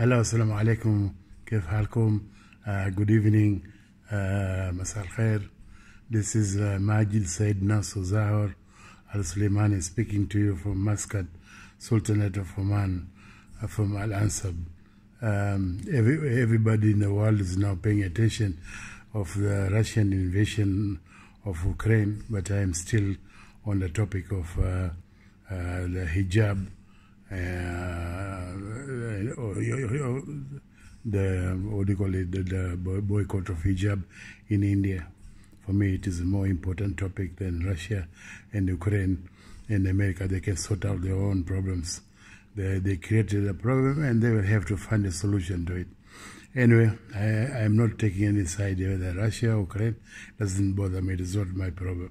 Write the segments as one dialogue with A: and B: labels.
A: Hello, assalamu alaikum. كيف حالكم? Good evening. مساء الخير. This is Majid Said Nasser Zahar Al-Suleimany speaking to you from Muscat, Sultanate of Oman, from Al-Ansab. Everybody in the world is now paying attention of the Russian invasion of Ukraine, but I am still on the topic of the hijab, the boycott of hijab in India. For me, it is a more important topic than Russia and Ukraine and America. They can sort out their own problems. They created a problem and they will have to find a solution to it. Anyway, I'm not taking any side, whether Russia or Ukraine. Doesn't bother me. It's not my problem.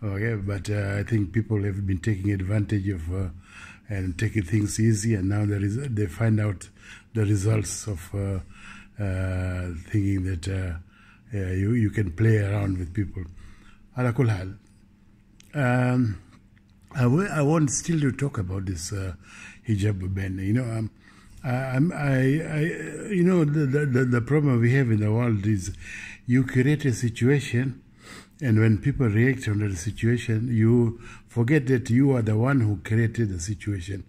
A: Okay, but I think people have been taking advantage of and taking things easy, and now they find out the results of thinking that you can play around with people. Ala kul hal. I want still to talk about this hijab ban. The problem we have in the world is you create a situation, and when people react under the situation, you forget that you are the one who created the situation.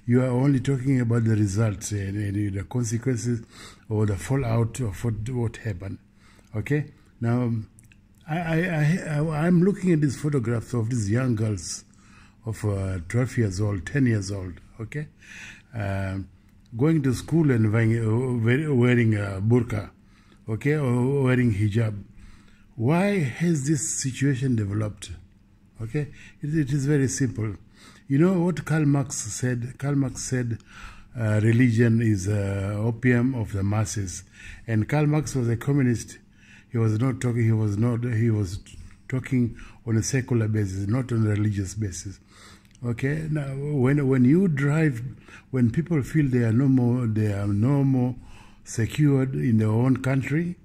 A: You are only talking about the results and the consequences or the fallout of what happened. Okay? Now, I'm looking at these photographs of these young girls of 12 years old, 10 years old, okay? Going to school and wearing a burqa, okay, or wearing hijab. Why has this situation developed? Okay, it is very simple. You know what Karl Marx said? Karl Marx said religion is opium of the masses, and Karl Marx was a communist. He was not talking. He was talking on a secular basis, not on a religious basis. Okay. Now, when you drive, when people feel they are no more secured in their own country,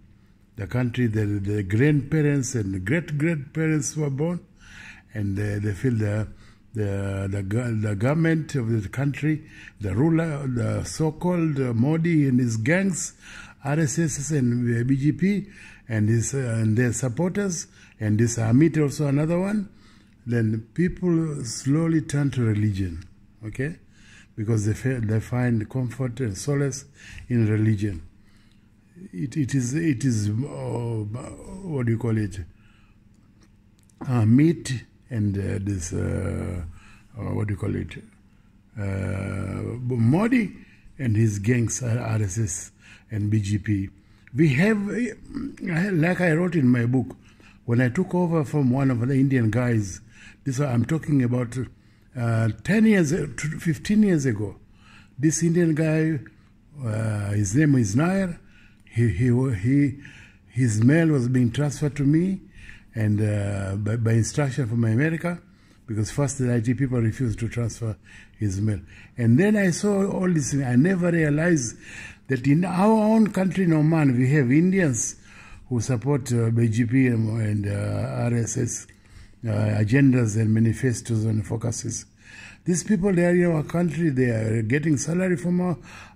A: the country that the grandparents and great-grandparents were born, and they feel the government of the country, the ruler, the so-called Modi and his gangs, RSS and BGP, and their supporters, and this Amit also another one, then people slowly turn to religion, okay? Because they find comfort and solace in religion. It is what do you call it? Meat and this what do you call it? Modi and his gangs, RSS and BGP. We have, like I wrote in my book, when I took over from one of the Indian guys. I'm talking about 15 years ago. This Indian guy, his name is Nair. His mail was being transferred to me, and by instruction from America, because first the IT people refused to transfer his mail. And then I saw all this. I never realized that in our own country in Oman, we have Indians who support BGP and RSS agendas and manifestos and focuses. These people, they are in our country. They are getting salary from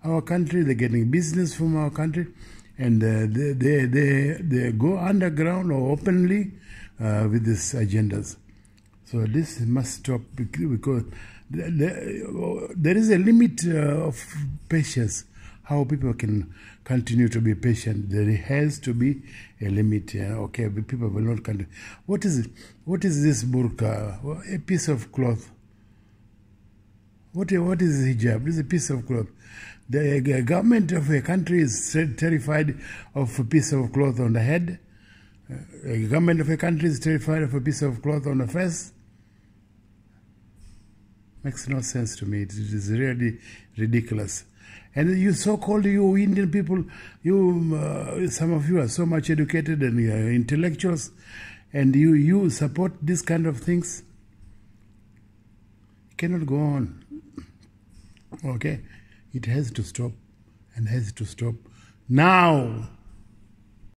A: our country. They're getting business from our country. And they go underground or openly with these agendas. So this must stop, because there is a limit of patience, how people can continue to be patient. There has to be a limit. Okay, people will not continue. What is it? What is this burqa? A piece of cloth. What is hijab? This is a piece of cloth. The government of a country is terrified of a piece of cloth on the head. The government of a country is terrified of a piece of cloth on the face. Makes no sense to me. It is really ridiculous. And you so-called, you Indian people, some of you are so much educated and intellectuals, and you support this kind of things. It cannot go on. Okay? It has to stop, and has to stop now.